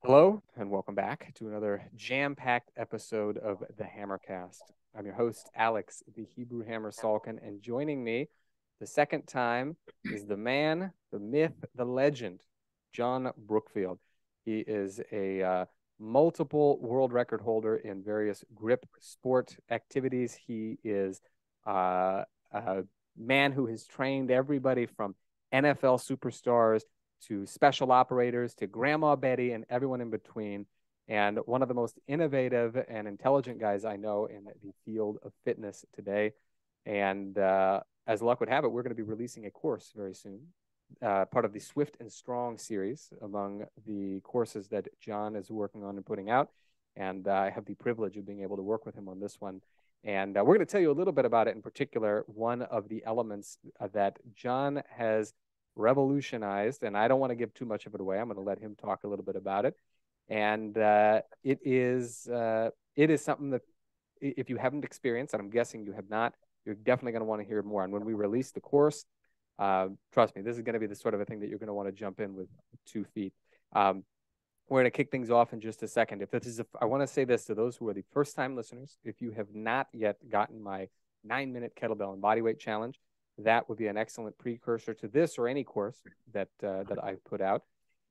Hello, and welcome back to another jam-packed episode of the Hammercast. I'm your host, Alex, the Hebrew Hammer Salkin, and joining me the second time is the man, the myth, the legend, John Brookfield. He is a multiple world record holder in various grip sport activities. He is a man who has trained everybody from NFL superstars to special operators, to Grandma Betty, and everyone in between. And one of the most innovative and intelligent guys I know in the field of fitness today. And as luck would have it, we're going to be releasing a course very soon, part of the Swift and Strong series among the courses that John is working on and putting out. And I have the privilege of being able to work with him on this one. And we're going to tell you a little bit about it. In particular, one of the elements that John has revolutionized, and I don't want to give too much of it away. I'm going to let him talk a little bit about it. And it is something that if you haven't experienced, and I'm guessing you have not, you're definitely going to want to hear more. And when we release the course, trust me, this is going to be the sort of a thing that you're going to want to jump in with 2 feet. We're going to kick things off in just a second. I want to say this to those who are the first-time listeners. If you have not yet gotten my 9-minute kettlebell and bodyweight challenge, that would be an excellent precursor to this or any course that I put out.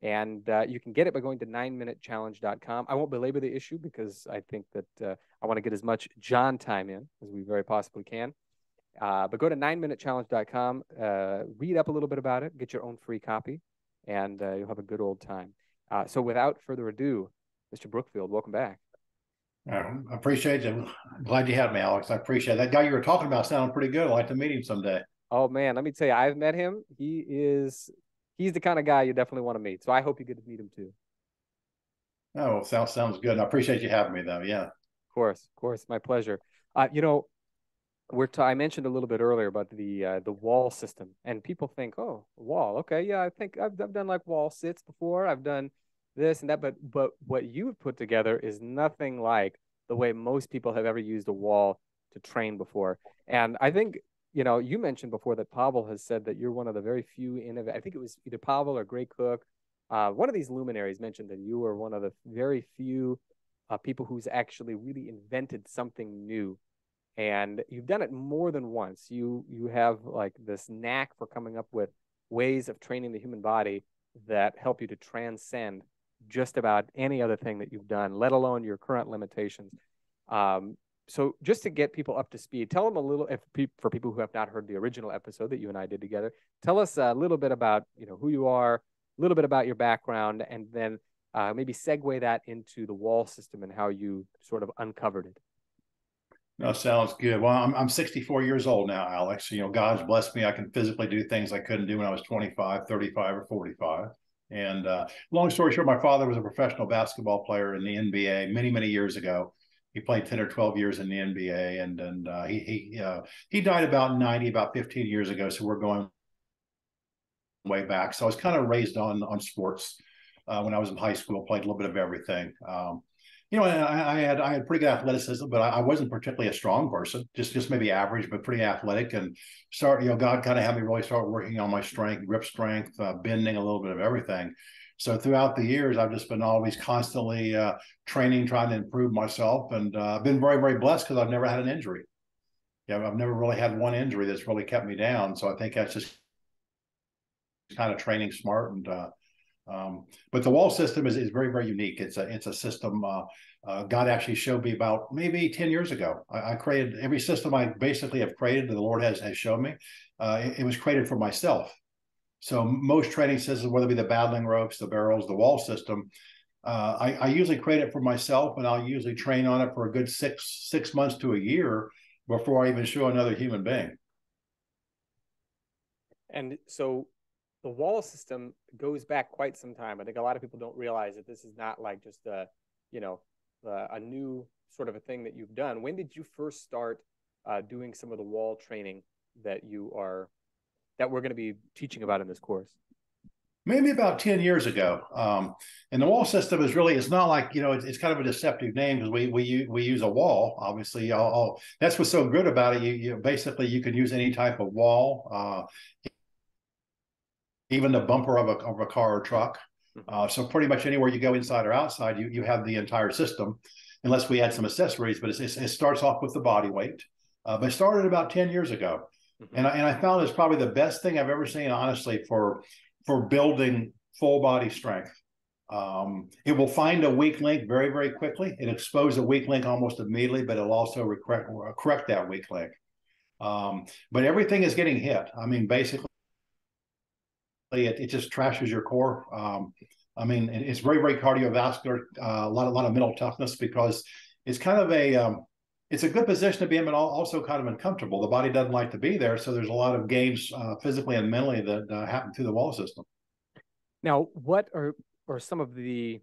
And you can get it by going to 9minutechallenge.com. I won't belabor the issue because I think that I want to get as much John time in as we very possibly can. But go to 9minutechallenge.com, read up a little bit about it, get your own free copy, and you'll have a good old time. So without further ado, Mr. Brookfield, welcome back. I appreciate it. I'm glad you had me, Alex. I appreciate it. That guy you were talking about sounded pretty good. I'd like to meet him someday. Oh man, let me tell you, I've met him. He's the kind of guy you definitely want to meet. So I hope you get to meet him too. Oh, sounds good. I appreciate you having me though. Yeah. Of course, my pleasure. You know, I mentioned a little bit earlier about the wall system, and people think, oh, wall, okay, yeah, I think I've done like wall sits before. I've done this and that, but what you've put together is nothing like the way most people have ever used a wall to train before. And I think you mentioned before that Pavel has said that you're one of the very few I think it was either Pavel or Gray Cook. One of these luminaries mentioned that you are one of the very few people who's actually really invented something new, and you've done it more than once. You have like this knack for coming up with ways of training the human body that help you to transcend just about any other thing that you've done, let alone your current limitations. So just to get people up to speed, tell them a little, for people who have not heard the original episode that you and I did together, tell us a little bit about who you are, a little bit about your background, and then maybe segue that into the wall system and how you sort of uncovered it. No, sounds good. Well, I'm 64 years old now, Alex. God's blessed me. I can physically do things I couldn't do when I was 25, 35, or 45. And long story short, my father was a professional basketball player in the NBA many, many years ago. He played 10 or 12 years in the NBA, and he died about 90, about 15 years ago. So we're going way back. So I was kind of raised on sports. When I was in high school, played a little bit of everything. I had pretty good athleticism, but I wasn't particularly a strong person, just maybe average, but pretty athletic. And God kind of had me really start working on my strength, grip strength, bending, a little bit of everything. So throughout the years, I've just been always constantly training, trying to improve myself, and I've been very, very blessed because I've never had an injury. Yeah, I've never really had one injury that's really kept me down. So I think that's just kind of training smart. And but the wall system is very, very unique. It's a system God actually showed me about maybe 10 years ago. I created every system I basically have created, the Lord has shown me. It was created for myself. So most training systems, whether it be the battling ropes, the barrels, the wall system, I usually create it for myself, and I'll usually train on it for a good six months to a year before I even show another human being. And so the wall system goes back quite some time. I think a lot of people don't realize that this is not like just a new sort of a thing that you've done. When did you first start doing some of the wall training that we're going to be teaching about in this course? Maybe about 10 years ago. And the wall system it's not like, it's kind of a deceptive name because we use a wall, obviously. That's what's so good about it. You basically, you can use any type of wall, even the bumper of a car or truck. Mm-hmm. So pretty much anywhere you go inside or outside, you have the entire system, unless we add some accessories. But it starts off with the body weight. But it started about 10 years ago. Mm-hmm. And I found it's probably the best thing I've ever seen, honestly, for building full body strength. It will find a weak link very, very quickly. It exposes a weak link almost immediately, but it'll also correct that weak link. But everything is getting hit. I mean, basically, it just trashes your core. I mean, it's very, very cardiovascular, a lot of mental toughness, because it's kind of it's a good position to be in, but also kind of uncomfortable. The body doesn't like to be there. So there's a lot of gains physically and mentally that happen through the wall system. Now, what are some of the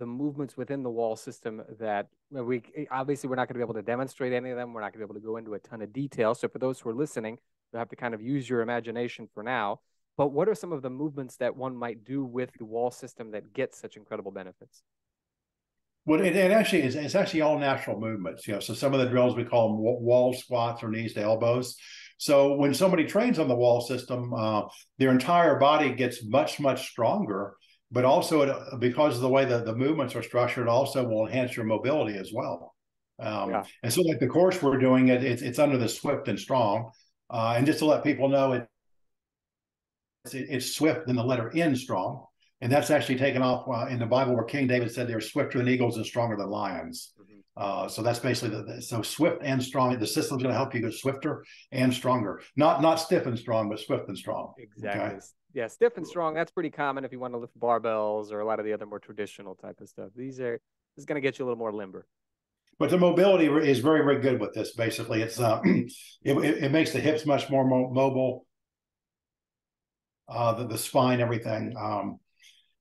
movements within the wall system that we're not going to be able to demonstrate any of them. We're not going to be able to go into a ton of detail. So for those who are listening, you'll have to kind of use your imagination for now. But what are some of the movements that one might do with the wall system that gets such incredible benefits? Well, it actually is. It's actually all natural movements. So some of the drills we call them wall squats or knees to elbows. So when somebody trains on the wall system, their entire body gets much, much stronger. But also, because of the way that the movements are structured, also will enhance your mobility as well. Yeah. And so, like the course we're doing, it's under the Swift and Strong. And just to let people know, it's Swift and the letter N, Strong. And that's actually taken off in the Bible, where King David said they're swifter than eagles and stronger than lions. Mm-hmm. So that's basically so Swift and Strong. The system's going to help you go swifter and stronger. Not stiff and strong, but swift and strong. Exactly. Okay? Yeah, stiff and strong. That's pretty common if you want to lift barbells or a lot of the other more traditional type of stuff. This is going to get you a little more limber. But the mobility is very, very good with this. Basically, it's it makes the hips much more mobile. The spine, everything.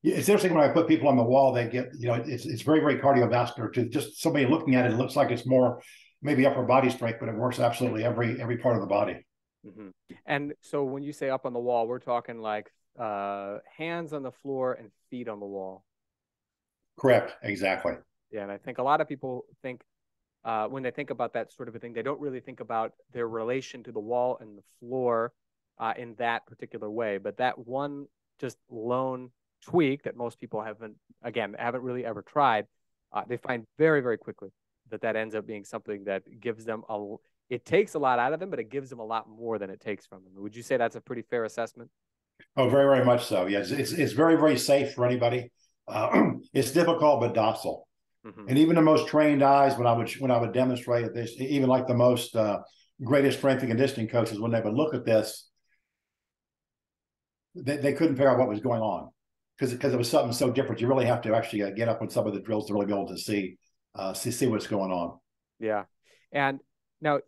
It's interesting when I put people on the wall, they get, it's very, very cardiovascular. To just somebody looking at it, it looks like it's more maybe upper body strength, but it works absolutely every part of the body. Mm-hmm. And so when you say up on the wall, we're talking like hands on the floor and feet on the wall. Correct. Exactly. Yeah. And I think a lot of people think when they think about that sort of a thing, they don't really think about their relation to the wall and the floor in that particular way. But that one just lone tweak that most people haven't really ever tried, they find very, very quickly that ends up being something that gives them it takes a lot out of them, but it gives them a lot more than it takes from them. Would you say that's a pretty fair assessment? Oh, very, very much so. Yes, it's very, very safe for anybody. It's difficult but docile. Mm-hmm. And even the most trained eyes, when I would demonstrate this, even like the most greatest strength and conditioning coaches, when they would look at this, they couldn't figure out what was going on, because it was something so different. You really have to actually get up on some of the drills to really be able to see what's going on. Yeah. And now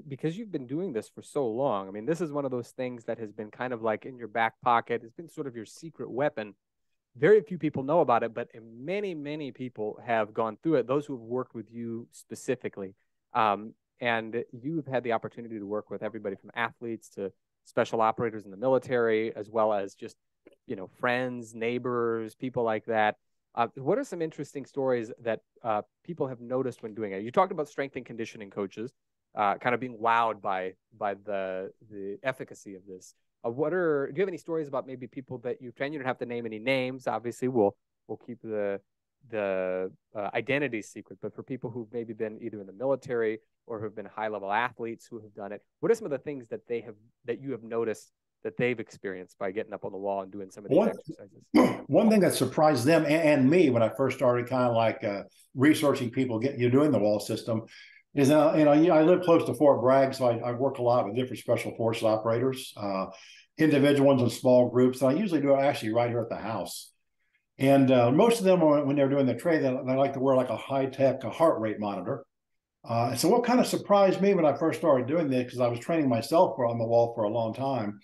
because you've been doing this for so long, I mean, this is one of those things that has been kind of like in your back pocket. It's been sort of your secret weapon. Very few people know about it, but many, many people have gone through it. Those who have worked with you specifically. And you've had the opportunity to work with everybody from athletes to special operators in the military, as well as just, friends, neighbors, people like that. What are some interesting stories that people have noticed when doing it? You talked about strength and conditioning coaches kind of being wowed by the efficacy of this. Do you have any stories about maybe people that you've trained? You don't have to name any names. Obviously, we'll keep the identity secret. But for people who've maybe been either in the military or who've been high-level athletes who have done it, what are some of the things that you have noticed that they've experienced by getting up on the wall and doing some of these exercises? One thing that surprised them and me when I first started kind of like researching people doing the wall system is, I live close to Fort Bragg, so I work a lot with different special forces operators, individual ones and small groups. And I usually do it actually right here at the house. And most of them, when they're doing the training, they like to wear like a high-tech heart rate monitor. So what kind of surprised me when I first started doing this, because I was training myself on the wall for a long time,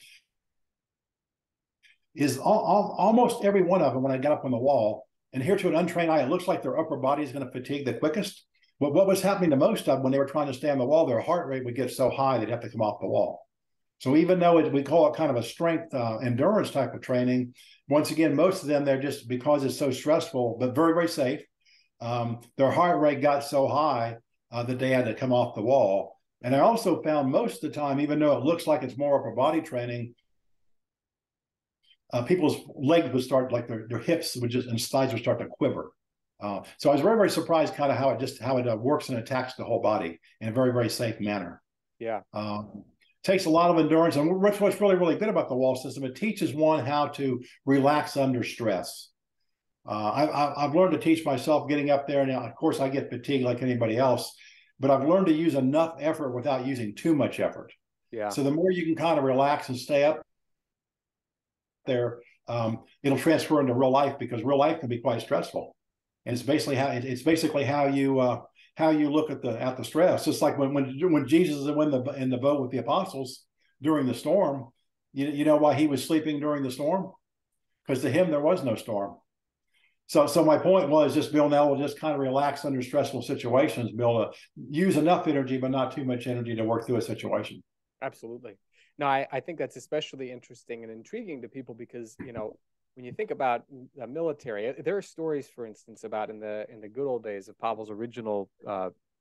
is almost every one of them, when I got up on the wall, and here to an untrained eye, it looks like their upper body is going to fatigue the quickest. But what was happening to most of them when they were trying to stay on the wall, their heart rate would get so high they'd have to come off the wall. So even though we call it kind of a strength endurance type of training, once again, most of them, they're just, because it's so stressful, but very, very safe, their heart rate got so high that they had to come off the wall. And I also found most of the time, even though it looks like it's more upper body training, people's legs would start, like their hips would just, and sides would start to quiver. So I was very, very surprised kind of how it works and attacks the whole body in a very, very safe manner. Yeah. Takes a lot of endurance. And what's really, really good about the wall system, it teaches one how to relax under stress. I've learned to teach myself getting up there. Now, of course, I get fatigued like anybody else, but I've learned to use enough effort without using too much effort. Yeah. So the more you can kind of relax and stay up there, it'll transfer into real life, because real life can be quite stressful. And it's basically how you look at the stress. Just like when Jesus is in the boat with the apostles during the storm, you know why he was sleeping during the storm? Because to him there was no storm. So my point was just being able to just kind of relax under stressful situations, be able to use enough energy but not too much energy to work through a situation. Absolutely. No, I think that's especially interesting and intriguing to people because, you know, when you think about the military, there are stories, for instance, about in the good old days of Pavel's original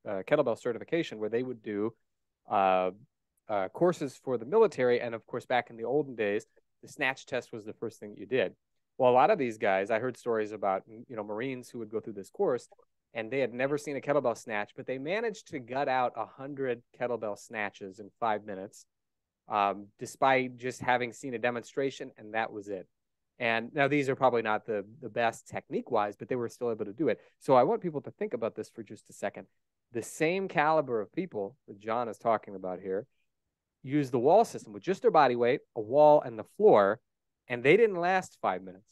kettlebell certification, where they would do courses for the military. And of course, back in the olden days, the snatch test was the first thing that you did. Well, a lot of these guys, I heard stories about, you know, Marines who would go through this course and they had never seen a kettlebell snatch, but they managed to gut out 100 kettlebell snatches in 5 minutes, despite just having seen a demonstration, and that was it. And now these are probably not the best technique-wise, but they were still able to do it. So I want people to think about this for just a second. The same caliber of people that John is talking about here use the wall system with just their body weight, a wall, and the floor, and they didn't last 5 minutes.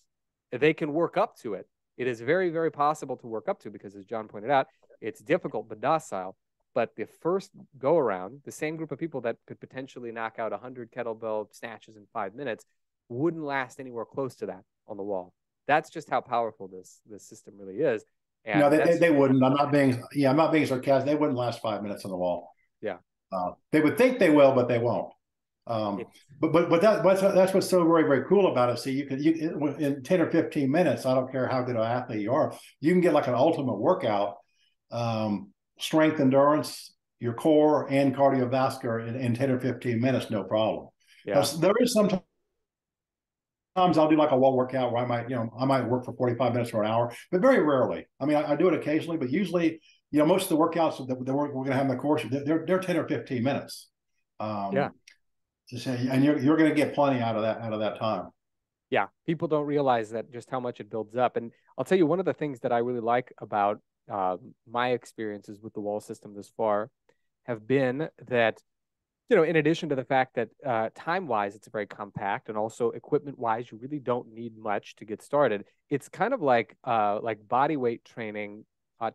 They can work up to it. It is very, very possible to work up to, because as John pointed out, it's difficult but docile. But the first go around, the same group of people that could potentially knock out 100 kettlebell snatches in 5 minutes wouldn't last anywhere close to that on the wall. That's just how powerful this system really is. And no, they wouldn't. I'm not being sarcastic. They wouldn't last 5 minutes on the wall. Yeah. They would think they will, but they won't. But that's what's so very, very cool about it. See, you in 10 or 15 minutes, I don't care how good an athlete you are, you can get like an ultimate workout, strength, endurance, your core and cardiovascular in 10 or 15 minutes, no problem. Yeah. There is sometimes I'll do like a wall workout where I might work for 45 minutes or an hour, but very rarely. I mean, I do it occasionally, but usually, most of the workouts that we're going to have in the course, they're 10 or 15 minutes. Yeah. And you're going to get plenty out of that time. Yeah, people don't realize that just how much it builds up. And I'll tell you, one of the things that I really like about my experiences with the wall system this far have been that, in addition to the fact that time-wise it's very compact, and also equipment-wise you really don't need much to get started. It's kind of like body weight training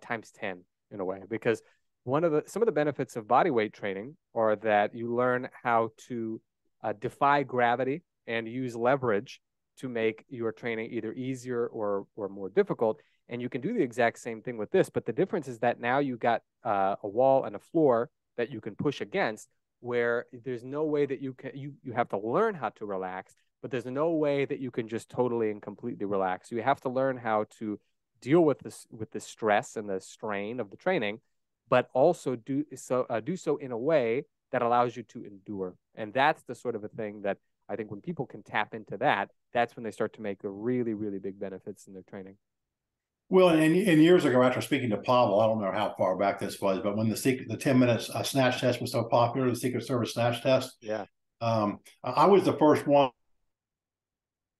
times 10 in a way, because some of the benefits of body weight training are that you learn how to defy gravity and use leverage to make your training either easier or more difficult. And you can do the exact same thing with this, but the difference is that now you got a wall and a floor that you can push against, where there's no way that you have to learn how to relax, but there's no way that you can just totally and completely relax. You have to learn how to deal with the stress and the strain of the training, but also do so in a way that allows you to endure. And that's the sort of a thing that I think when people can tap into that, that's when they start to make the really, really big benefits in their training. Well, and years ago, after speaking to Pavel, I don't know how far back this was, but when the 10 minutes snatch test was so popular, the Secret Service snatch test, yeah, I was the first one,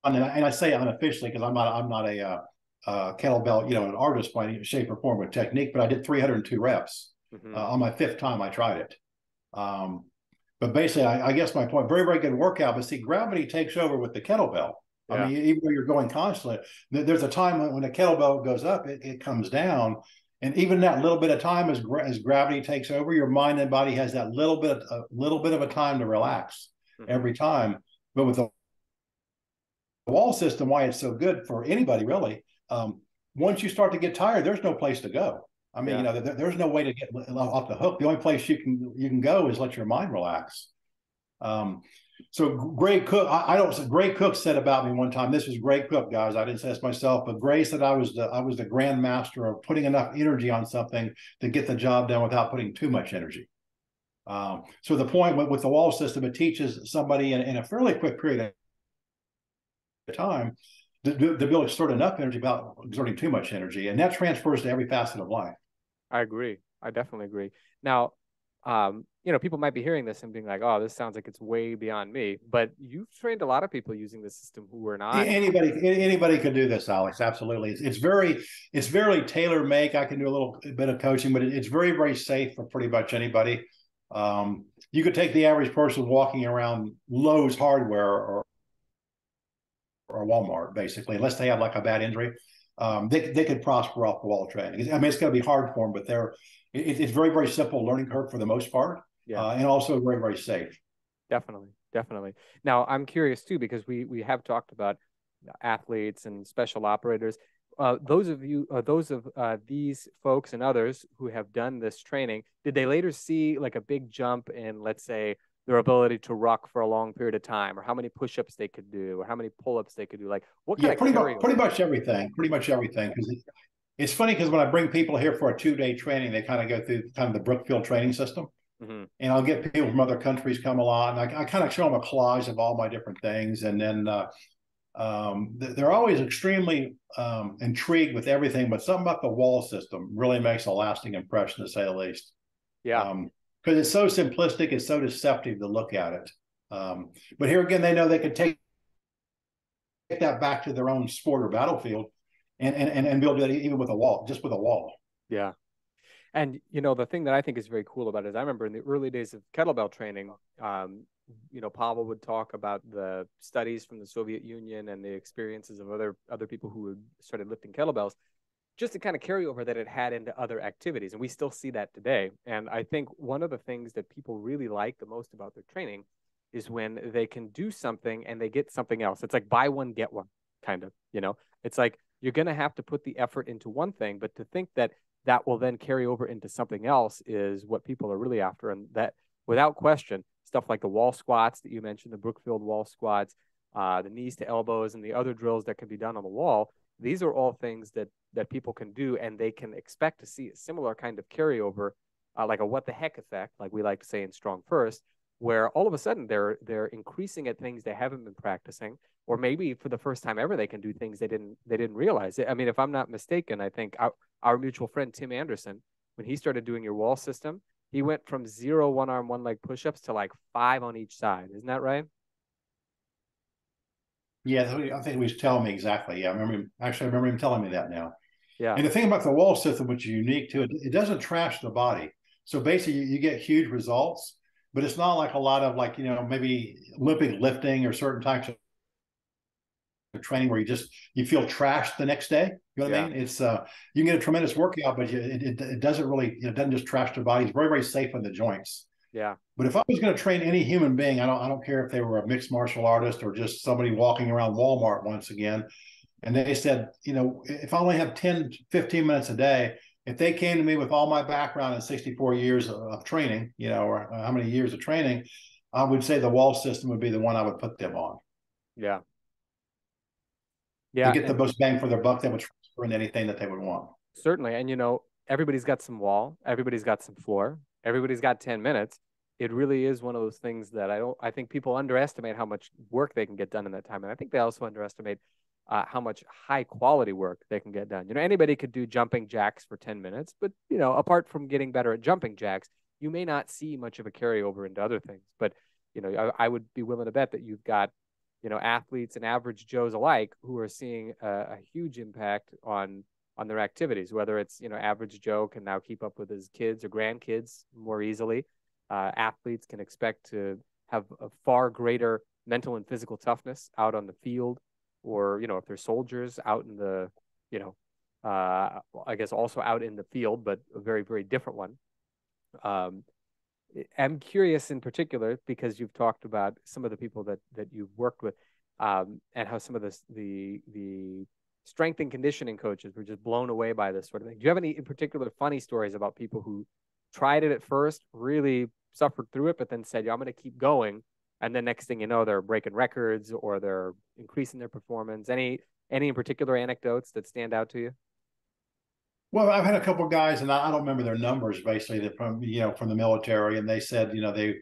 and I say unofficially because I'm not a kettlebell, an artist by any shape or form with technique, but I did 302 reps on my 5th time I tried it. But basically, I guess my point, very, very good workout, but see, gravity takes over with the kettlebell. Yeah. I mean, even though you're going constantly, there's a time when the kettlebell goes up, it comes down. And even that little bit of time as gravity takes over, your mind and body has that little bit of a time to relax every time. But with the wall system, why it's so good for anybody really, once you start to get tired, there's no place to go. I mean, there's no way to get off the hook. The only place you can go is let your mind relax. So Gray Cook, Gray Cook said about me one time, this was Gray Cook, guys, I didn't say this myself, but Gray said I was the grandmaster of putting enough energy on something to get the job done without putting too much energy. So the point with the wall system, it teaches somebody in a fairly quick period time to be able to exert enough energy without exerting too much energy. And that transfers to every facet of life. I agree. I definitely agree. Now, people might be hearing this and being like, "Oh, this sounds like it's way beyond me." But you've trained a lot of people using the system who were not. Anybody could do this, Alex. Absolutely. It's very tailor make. I can do a little bit of coaching, but it's very, very safe for pretty much anybody. You could take the average person walking around Lowe's Hardware or Walmart, basically, unless they have like a bad injury. They could prosper off the wall training. I mean, it's going to be hard for them, but it's very, very simple learning curve for the most part, Yeah, and also very, very safe. definitely, definitely. Now, I'm curious too because we have talked about athletes and special operators. Those of these folks and others who have done this training, did they later see like a big jump in, let's say, their ability to ruck for a long period of time, or how many push-ups they could do, or how many pull-ups they could do? Like, what kind Yeah, of carryover? pretty much everything. Pretty much everything. Because it's funny because when I bring people here for a 2-day training, they kind of go through kind of the Brookfield training system. Mm-hmm. And I'll get people from other countries come along. I kind of show them a collage of all my different things. And then they're always extremely intrigued with everything, but something about the wall system really makes a lasting impression, to say the least. Yeah. Because it's so simplistic, it's so deceptive to look at it. But here again, they know they could take that back to their own sport or battlefield and build it even with a wall, just with a wall. Yeah. And the thing that I think is very cool about it is I remember in the early days of kettlebell training, Pavel would talk about the studies from the Soviet Union and the experiences of other people who had started lifting kettlebells, just to kind of carry over that it had into other activities. And we still see that today. And I think one of the things that people really like the most about their training is when they can do something and they get something else. It's like buy one, get one, kind of, it's like you're going to have to put the effort into one thing, but to think that that will then carry over into something else is what people are really after. And that, without question, stuff like the wall squats that you mentioned, the Brookfield wall squats, the knees to elbows, and the other drills that can be done on the wall, these are all things that people can do, and they can expect to see a similar kind of carryover, like a what the heck effect, like we like to say in Strong First, where all of a sudden they're increasing at things they haven't been practicing, or maybe for the first time ever they can do things they didn't realize. I mean, if I'm not mistaken, I think our mutual friend Tim Anderson, when he started doing your wall system, he went from 0 one-arm, one-leg push-ups to like 5 on each side. Isn't that right? Yeah, I think he was telling me exactly. Yeah, I remember him telling me that now. Yeah. And the thing about the wall system, which is unique to it, it doesn't trash the body. So basically, you get huge results, but it's not like a lot of maybe Olympic lifting or certain types of training where you feel trashed the next day. You know what I mean? It's you can get a tremendous workout, but it doesn't really, it doesn't just trash the body. It's very, very safe on the joints. Yeah. But if I was going to train any human being, I don't care if they were a mixed martial artist or just somebody walking around Walmart once again, and they said, if I only have 10, 15 minutes a day, if they came to me with all my background and 64 years of training, or how many years of training, I would say the wall system would be the one I would put them on. Yeah. To get the most bang for their buck, that would transfer into anything that they would want. Certainly. And everybody's got some wall, everybody's got some floor, everybody's got 10 minutes. It really is one of those things that I think people underestimate how much work they can get done in that time. And I think they also underestimate how much high quality work they can get done. Anybody could do jumping jacks for 10 minutes, but apart from getting better at jumping jacks, you may not see much of a carryover into other things. But I would be willing to bet that you've got athletes and average Joes alike who are seeing a huge impact on their activities, whether it's average Joe can now keep up with his kids or grandkids more easily. Athletes can expect to have a far greater mental and physical toughness out on the field, or if they're soldiers out in the I guess also out in the field, but a very, very different one. I'm curious in particular because you've talked about some of the people that you've worked with, and how some of the strength and conditioning coaches were just blown away by this sort of thing. Do you have any in particular funny stories about people who tried it at first, really suffered through it, but then said, "Yeah, I'm going to keep going," and then next thing you know, they're breaking records or they're increasing their performance? Any in particular anecdotes that stand out to you? Well, I've had a couple of guys, and I don't remember their numbers, basically, that from the military, and they said they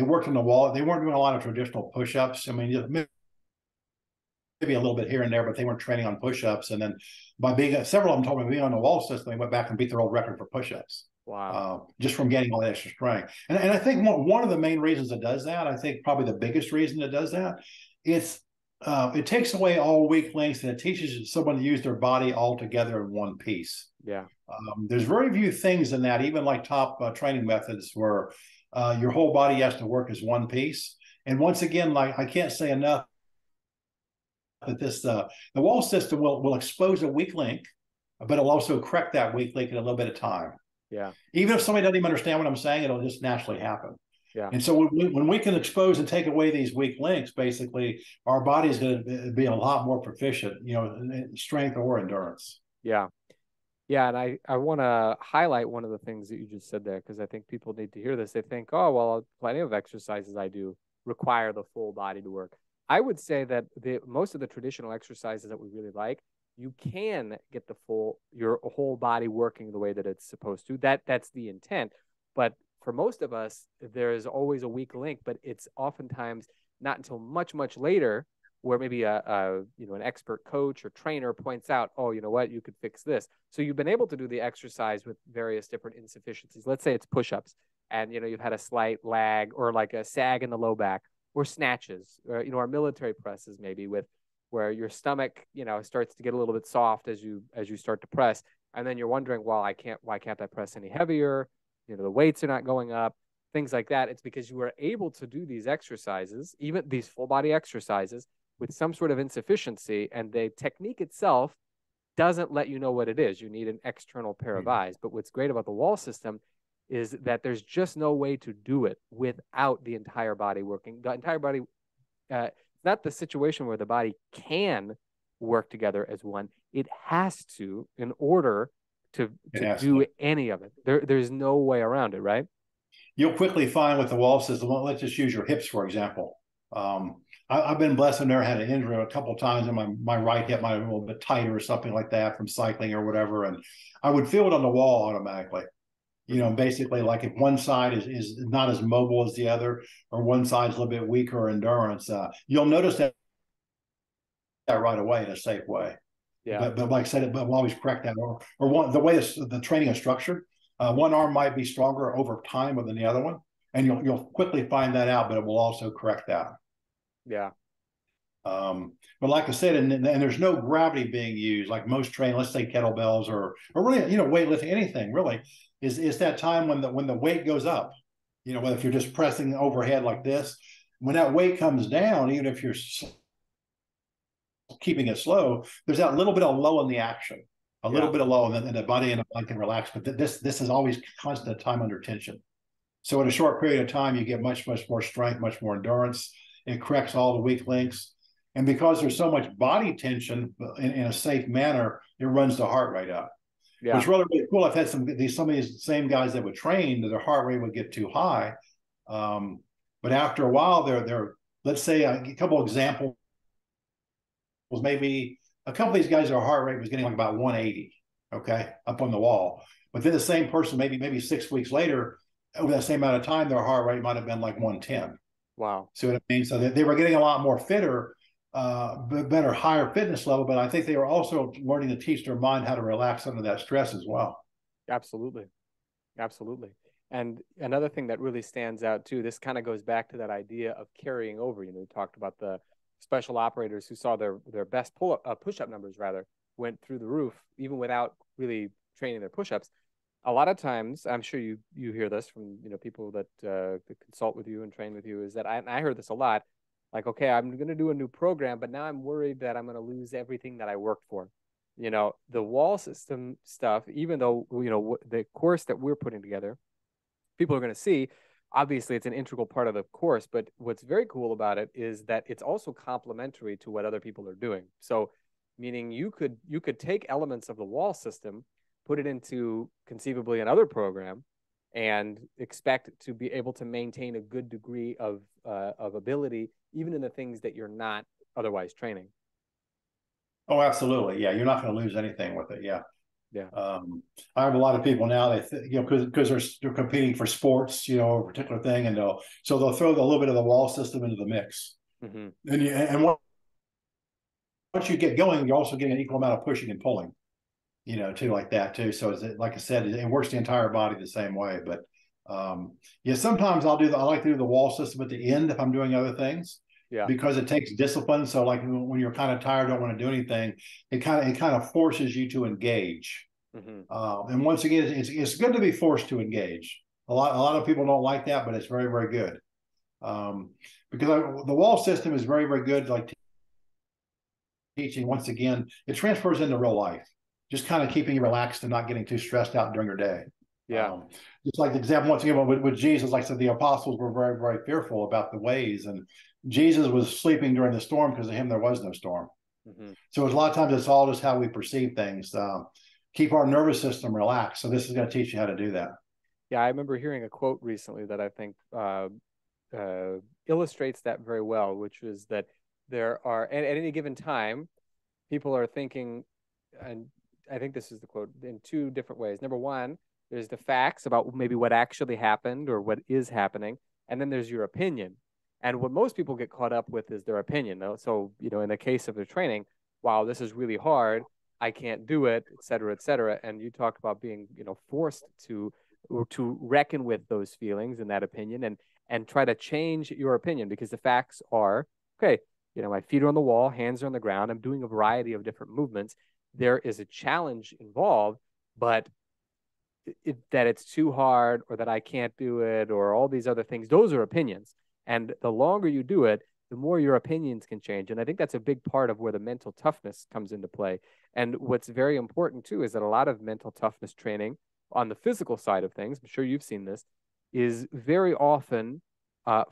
worked on the wall. They weren't doing a lot of traditional push-ups. I mean, maybe a little bit here and there, but they weren't training on push-ups. And then by being several of them told me being on the wall system, they went back and beat their old record for push-ups. Wow. Just from getting all that extra strength. And I think one of the main reasons it does that, I think probably the biggest reason it does that, it takes away all weak links and it teaches someone to use their body all together in one piece. Yeah. There's very few things in that, even like top training methods where your whole body has to work as one piece. And once again, like I can't say enough that the wall system will expose a weak link, but it'll also correct that weak link in a little bit of time. Yeah. Even if somebody doesn't even understand what I'm saying, it'll just naturally happen. Yeah. And so when we can expose and take away these weak links, basically our body is going to be a lot more proficient, in strength or endurance. Yeah. Yeah. And I want to highlight one of the things that you just said there, because I think people need to hear this. They think, oh, well, plenty of exercises I do require the full body to work. I would say that most of the traditional exercises that we really like, you can get your whole body working the way that it's supposed to. That's the intent. But for most of us, there is always a weak link, but it's oftentimes not until much, much later where maybe an expert coach or trainer points out, oh, you know what, you could fix this. So you've been able to do the exercise with various different insufficiencies. Let's say it's push-ups and, you've had a slight lag or like a sag in the low back, or snatches, or, or military presses maybe where your stomach, starts to get a little bit soft as you start to press. And then you're wondering, well, why can't I press any heavier? The weights are not going up, things like that. It's because you were able to do these exercises, even these full body exercises, with some sort of insufficiency. And the technique itself doesn't let you know what it is. You need an external pair of eyes. But what's great about the wall system is that there's just no way to do it without the entire body working. The entire body, it's not the situation where the body can work together as one. It has to, in order to do any of it. There's no way around it, right? You'll quickly find with the wall system, let's just use your hips, for example. I've been blessed and never had an injury a couple of times, and my right hip might have been a little bit tighter or something like that from cycling or whatever. And I would feel it on the wall automatically. Basically like if one side is not as mobile as the other, or one side's a little bit weaker endurance, you'll notice that right away in a safe way. Yeah. But like I said, but we'll always correct that. Or the way the training is structured, one arm might be stronger over time than the other one, and you'll quickly find that out. But it will also correct that. Yeah. But like I said, and there's no gravity being used like most training. Let's say kettlebells or really weightlifting, anything really. Is that time when the weight goes up, whether if you're just pressing overhead like this, when that weight comes down, even if you're keeping it slow, there's that little bit of lull in the action, a little bit of lull, and then the body and the mind can relax. But this is always constant time under tension. So in a short period of time, you get much, much more strength, much more endurance. It corrects all the weak links. And because there's so much body tension in a safe manner, it runs the heart rate up. Yeah. Which is really, really cool. I've had some of these same guys that would train that their heart rate would get too high. But after a while, they're let's say a couple of examples, maybe a couple of these guys, their heart rate was getting like about 180, okay, up on the wall. But then the same person, maybe 6 weeks later, over that same amount of time, their heart rate might have been like 110. Wow. See what I mean? So they were getting a lot more fitter, better, higher fitness level, but I think they were also learning to teach their mind how to relax under that stress as well. Absolutely. And another thing that really stands out too, this kind of goes back to that idea of carrying over. We talked about the special operators who saw their best push-up numbers went through the roof, even without really training their push-ups. A lot of times, I'm sure you hear this from people that consult with you and train with you, is that I heard this a lot. Like, okay, I'm going to do a new program, but now I'm worried that I'm going to lose everything that I worked for. The wall system stuff, even though, the course that we're putting together, people are going to see, obviously it's an integral part of the course, but what's very cool about it is that it's also complementary to what other people are doing. So meaning you could take elements of the wall system, put it into conceivably another program, and expect to be able to maintain a good degree of ability, even in the things that you're not otherwise training. Oh, absolutely. Yeah. You're not going to lose anything with it. Yeah. Yeah. I have a lot of people now that, because they're competing for sports, a particular thing. And they'll throw a little bit of the wall system into the mix. Mm-hmm. And one once you get going, you're also getting an equal amount of pushing and pulling, too, like that too. So like I said, it works the entire body the same way. But yeah, sometimes I like to do the wall system at the end if I'm doing other things, Yeah. because it takes discipline. So like when you're kind of tired, don't want to do anything, it kind of forces you to engage. Mm-hmm. And once again, it's good to be forced to engage. A lot of people don't like that, but it's very, very good. Because the wall system is very, very good. Like teaching, once again, it transfers into real life, just kind of keeping you relaxed and not getting too stressed out during your day. Yeah. Just like the example once again with Jesus, like I said, the apostles were very, very fearful about the ways, and Jesus was sleeping during the storm because of him there was no storm. Mm-hmm. So a lot of times it's all just how we perceive things. Keep our nervous system relaxed. So this is going to teach you how to do that. Yeah, I remember hearing a quote recently that I think illustrates that very well, which is that there are at any given time, people are thinking, and I think this is the quote, in two different ways. Number one, there's the facts about maybe what actually happened or what is happening, and then there's your opinion. And what most people get caught up with is their opinion. So, in the case of the training, wow, this is really hard. I can't do it, et cetera, et cetera. And you talk about being, forced to reckon with those feelings and that opinion, and try to change your opinion, because the facts are, okay, my feet are on the wall, hands are on the ground. I'm doing a variety of different movements. There is a challenge involved, but that it's too hard or that I can't do it or all these other things, those are opinions. And the longer you do it, the more your opinions can change. And I think that's a big part of where the mental toughness comes into play. And what's very important too is that a lot of mental toughness training on the physical side of things, I'm sure you've seen this, is very often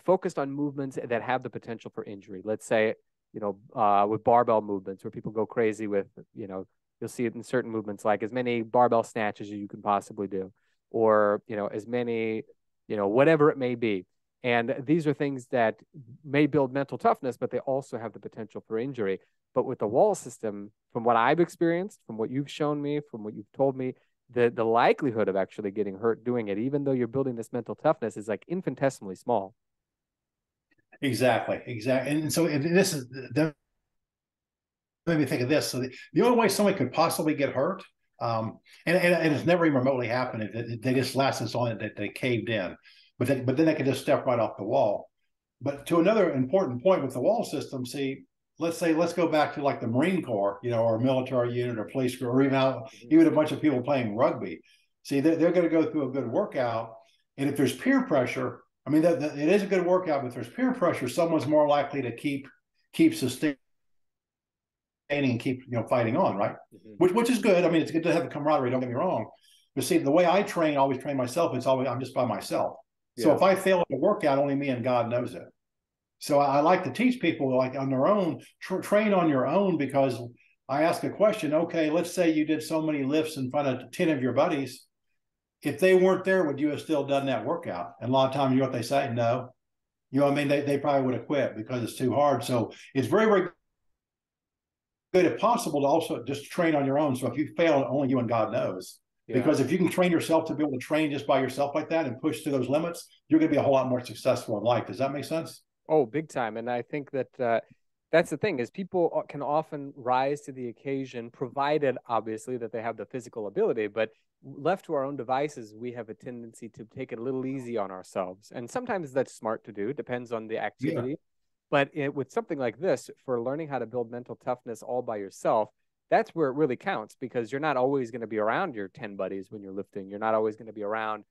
focused on movements that have the potential for injury. Let's say, with barbell movements where people go crazy with, you'll see it in certain movements, like as many barbell snatches as you can possibly do, or, as many, whatever it may be. And these are things that may build mental toughness, but they also have the potential for injury. But with the wall system, from what I've experienced, from what you've shown me, from what you've told me, the likelihood of actually getting hurt doing it, even though you're building this mental toughness, is like infinitesimally small. Exactly. And so this is that made me think of this. So the only way somebody could possibly get hurt, and it's never even remotely happened. They just lasted so long that they caved in, but then they could just step right off the wall. But to another important point with the wall system, see, let's go back to like the Marine Corps, or a military unit or police group, or even a bunch of people playing rugby. See, they're going to go through a good workout, and if there's peer pressure, I mean, it is a good workout, but if there's peer pressure, someone's more likely to keep sustaining and keep fighting on, right? Mm-hmm. Which is good. I mean, it's good to have the camaraderie. Don't get me wrong. But see, the way I always train myself. I'm just by myself. So Yeah. if I fail at a workout, only me and God knows it. So I like to teach people, like, on their own, train on your own, because I ask a question. Okay, let's say you did so many lifts in front of 10 of your buddies. If they weren't there, would you have still done that workout? And a lot of times, what they say? No. What I mean? They probably would have quit because it's too hard. So it's very, very good, if possible, to also just train on your own. So if you fail, only you and God knows. Yeah. Because if you can train yourself to be able to train just by yourself like that and push through those limits, you're going to be a whole lot more successful in life. Does that make sense? Oh, big time. And I think that that's the thing, is people can often rise to the occasion, provided obviously that they have the physical ability, but left to our own devices, we have a tendency to take it a little easy on ourselves. And sometimes that's smart to do, depends on the activity. Yeah. But with something like this, for learning how to build mental toughness all by yourself, that's where it really counts, because you're not always going to be around your 10 buddies when you're lifting. You're not always going to be around,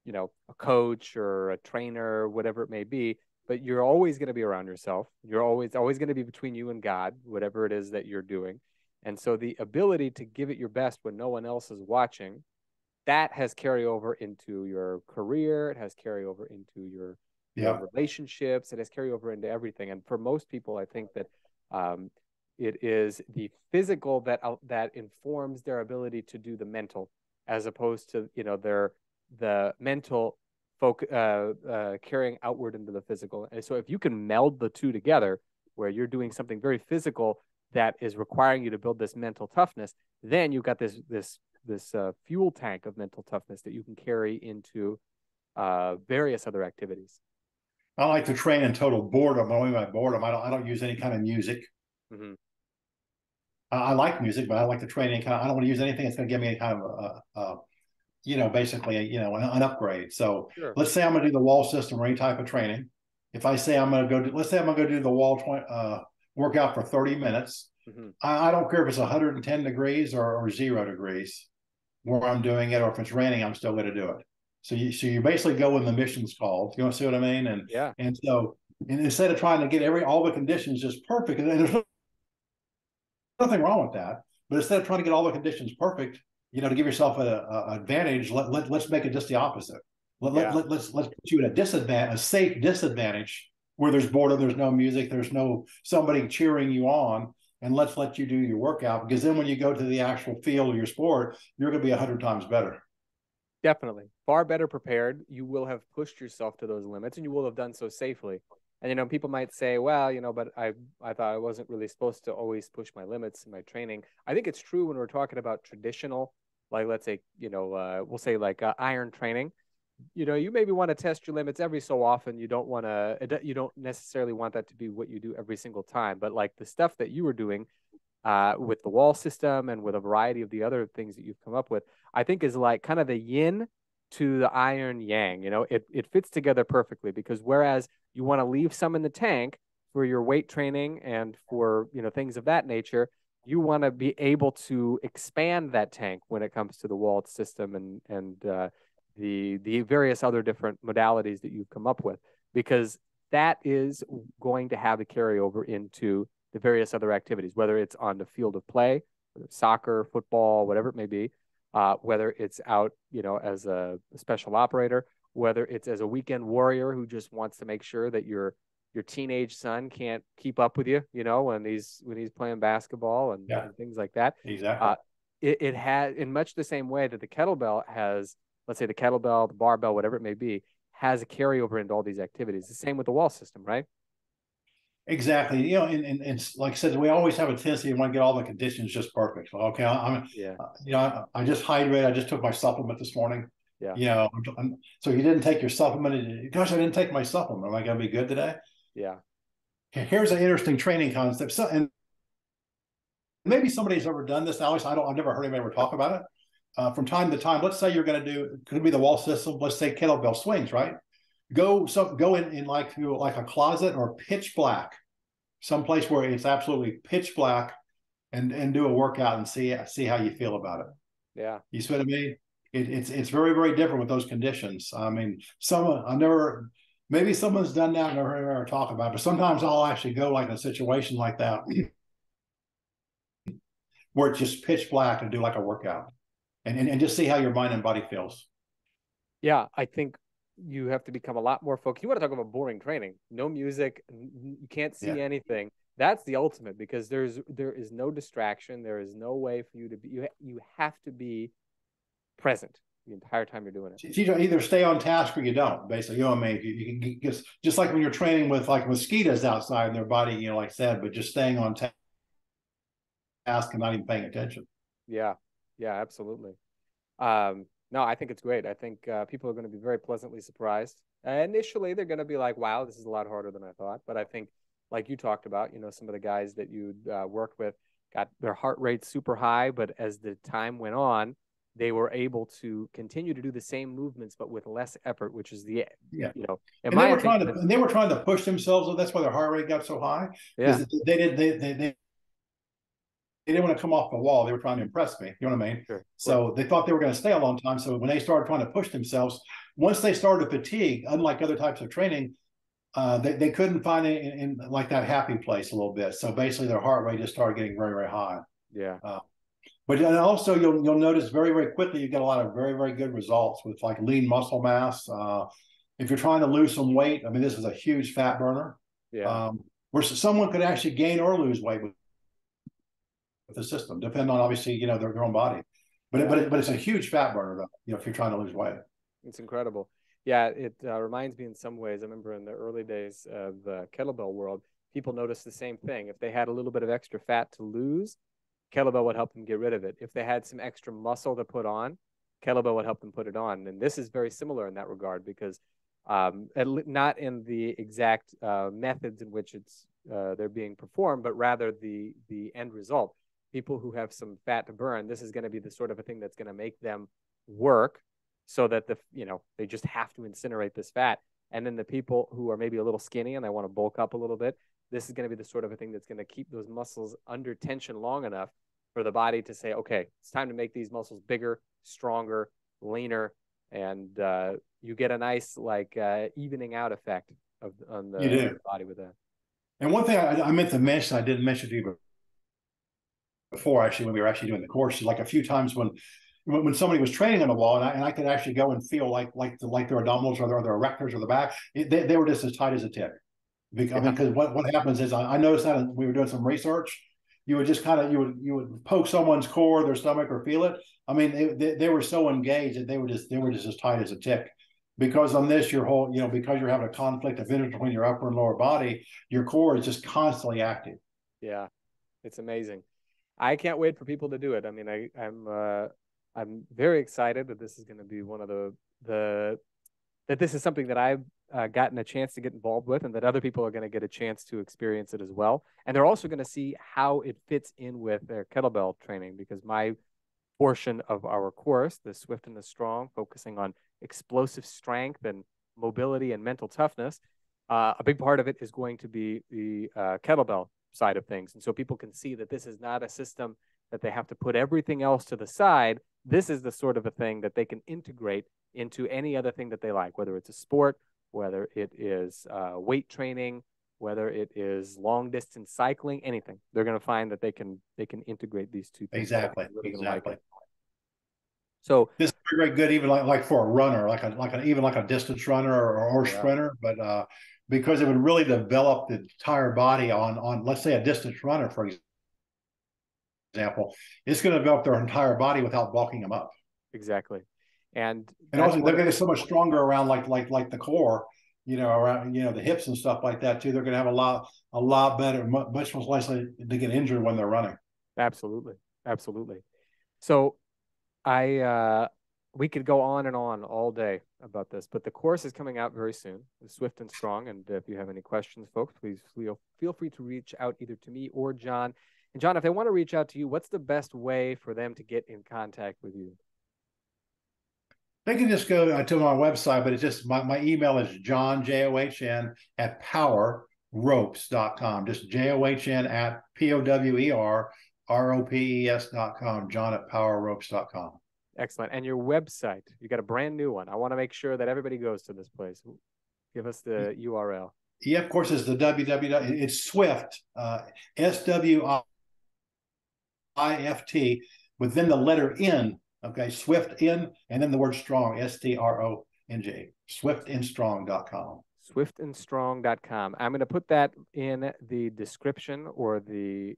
a coach or a trainer, whatever it may be, but you're always going to be around yourself. You're always going to be between you and God, whatever it is that you're doing. And so the ability to give it your best when no one else is watching, that has carryover into your career. It has carryover into your relationships. It has carryover into everything. And for most people, I think that it is the physical that informs their ability to do the mental, as opposed to the mental carrying outward into the physical. And so if you can meld the two together, where you're doing something very physical that is requiring you to build this mental toughness, then you've got this fuel tank of mental toughness that you can carry into various other activities. I like to train in total boredom. Only by boredom, I don't use any kind of music. Mm-hmm. I like music, but I like the training kind of, I don't want to use anything that's going to give me any kind of basically, an upgrade. So Sure. let's say I'm going to do the wall system or any type of training. If I say I'm going to go, let's say I'm going to go do the wall workout for 30 minutes. Hmm. I don't care if it's 110 degrees or 0 degrees where I'm doing it, or if it's raining, I'm still going to do it. So you basically go when the mission's called. You want to see what I mean? Yeah. And instead of trying to get all the conditions just perfect, and there's nothing wrong with that, but instead of trying to get all the conditions perfect, to give yourself an advantage, let's make it just the opposite. Yeah. Let's put you at a safe disadvantage where there's boredom, there's no music, there's no somebody cheering you on, and let's let you do your workout, because then when you go to the actual field of your sport, you're going to be 100 times better. Definitely. Far better prepared. You will have pushed yourself to those limits and you will have done so safely. And people might say, well, but I thought I wasn't really supposed to always push my limits in my training. I think it's true when we're talking about traditional, like let's say, we'll say like iron training. You maybe want to test your limits every so often. You don't necessarily want that to be what you do every single time. But like the stuff that you were doing with the wall system and with a variety of the other things that you've come up with, I think is like kind of the yin to the iron yang. It fits together perfectly, because whereas you want to leave some in the tank for your weight training and for things of that nature, you want to be able to expand that tank when it comes to the walled system and the various other different modalities that you've come up with, because that is going to have a carryover into the various other activities, whether it's on the field of play, whether it's soccer, football, whatever it may be, whether it's out, as a special operator, whether it's as a weekend warrior who just wants to make sure that your teenage son can't keep up with you, when he's playing basketball Yeah, and things like that. exactly. It has, in much the same way that the kettlebell has, let's say the kettlebell, the barbell, whatever it may be, has a carryover into all these activities. The same with the wall system, right? Exactly. And like I said, we always have a tendency to want to get all the conditions just perfect. So, okay, Yeah. I just hydrated. I just took my supplement this morning. Yeah. So you didn't take your supplement. Gosh, I didn't take my supplement. Am I going to be good today? Yeah. Here's an interesting training concept. So, and maybe somebody's ever done this, Alex. I've never heard anybody ever talk about it. From time to time, let's say you're going to do, could be the wall system. Let's say kettlebell swings, right? Go in like a closet or pitch black, someplace where it's absolutely pitch black, and do a workout and see how you feel about it. Yeah. You see what I mean? It's very, very different with those conditions. I mean, maybe someone's done that and never heard ever talk about it, but sometimes I'll actually go like in a situation like that where it's just pitch black and do like a workout and just see how your mind and body feels. Yeah, I think you have to become a lot more focused. You want to talk about boring training, no music, you can't Yeah. see anything. That's the ultimate, because there is no distraction. There is no way for you to be. You have to be present the entire time you're doing it. You either stay on task or you don't. Basically, what I mean. You can just like when you're training with like mosquitoes outside in their body, like I said, but just staying on task and not even paying attention. Yeah, yeah, absolutely. No, I think it's great. I think people are going to be very pleasantly surprised. Initially, they're going to be like, "Wow, this is a lot harder than I thought." But I think, like you talked about, some of the guys that you worked with got their heart rate super high, but as the time went on, they were able to continue to do the same movements, but with less effort, which is Yeah. in And they my were trying opinion, to and they were trying to push themselves. That's why their heart rate got so high, yeah, because they didn't want to come off the wall. They were trying to impress me. You know what I mean? sure, of course, So they thought they were going to stay a long time. So when they started trying to push themselves, once they started to fatigue, unlike other types of training, they couldn't find it in like that happy place a little bit. So basically, their heart rate just started getting very, very high. yeah, But also you'll notice very, very quickly you get a lot of very, very good results with like lean muscle mass. If you're trying to lose some weight, I mean, this is a huge fat burner. yeah, Where someone could actually gain or lose weight with the system, depending on obviously their own body. yeah. But it's a huge fat burner though. If you're trying to lose weight. It's incredible. Yeah, it reminds me in some ways. I remember in the early days of the kettlebell world, people noticed the same thing. If they had a little bit of extra fat to lose, kettlebell would help them get rid of it. If they had some extra muscle to put on, kettlebell would help them put it on. And this is very similar in that regard, because not in the exact methods in which they're being performed, but rather the end result. people who have some fat to burn, this is going to be the sort of a thing that's going to make them work so that they just have to incinerate this fat. And then the people who are maybe a little skinny and they want to bulk up a little bit, this is going to be the sort of a thing that's going to keep those muscles under tension long enough for the body to say, okay, it's time to make these muscles bigger, stronger, leaner, and you get a nice evening out effect on the body with that. And one thing I meant to mention, I didn't mention to you before, actually, when we were actually doing the course, like a few times when somebody was training on the wall, and I could actually go and feel like their abdominals or their erectors or the back, they were just as tight as a tick. Because what happens is I noticed that when we were doing some research, you would just kind of you would poke someone's core, their stomach, or feel it. I mean, they were so engaged that they were just as tight as a tick. Because on this, your whole, because you're having a conflict of interest between your upper and lower body, your core is just constantly active. Yeah, it's amazing. I can't wait for people to do it. I mean, I'm very excited that this is going to be one of that this is something that I've gotten a chance to get involved with, and that other people are going to get a chance to experience it as well. And they're also going to see how it fits in with their kettlebell training, because my portion of our course, the Swift and the Strong, focusing on explosive strength and mobility and mental toughness, a big part of it is going to be the kettlebell side of things. And so people can see that this is not a system that they have to put everything else to the side. This is the sort of a thing that they can integrate into any other thing that they like, whether it's a sport, whether it is weight training, whether it is long distance cycling, anything. They're going to find that they can integrate these two things. Exactly. Really exactly. Like so this is very good, even like for a runner, even like a distance runner or sprinter, but because it would really develop the entire body on let's say a distance runner, for example, it's going to develop their entire body without bulking them up. Exactly. And also they're getting so much stronger around like the core, around the hips and stuff like that too. They're going to have a lot better, much more likely to get injured when they're running. Absolutely. So we could go on and on all day about this, but the course is coming out very soon, Swift and Strong. And if you have any questions, folks, please feel free to reach out either to me or John. And John, if they want to reach out to you, what's the best way for them to get in contact with you? They can just go to my website, but it's just my email is John, JOHN, at powerropes.com. Just JOHN at POWERROPES.com. John at powerropes.com. Excellent. And your website, you got a brand new one. I want to make sure that everybody goes to this place. Give us the URL. Yeah, of course, it's the www. It's Swift, SWIFT, within the letter N. Okay, Swift in, and then the word strong, STRONG, swiftandstrong.com. Swiftandstrong.com. I'm going to put that in the description or the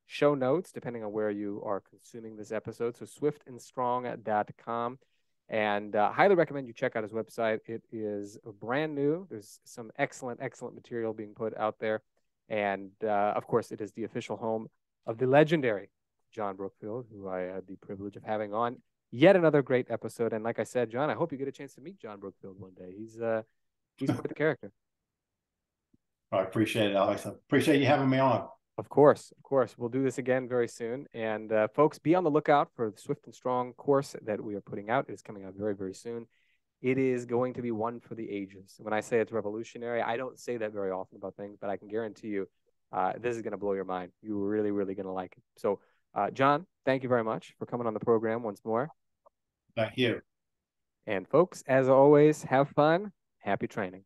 show notes, depending on where you are consuming this episode. So swiftandstrong.com. And highly recommend you check out his website. It is brand new. There's some excellent material being put out there. And of course, it is the official home of the legendary John Brookfield, who I had the privilege of having on yet another great episode. And like I said, John, I hope you get a chance to meet John Brookfield one day. He's quite the character. I appreciate it, Alex. I appreciate you having me on. Of course. We'll do this again very soon. And folks, be on the lookout for the Swift and Strong course that we are putting out. It is coming out very, very soon. It is going to be one for the ages. When I say it's revolutionary, I don't say that very often about things, but I can guarantee you this is going to blow your mind. You're really, really going to like it. So, John, thank you very much for coming on the program once more. Thank you. And folks, as always, have fun. Happy training.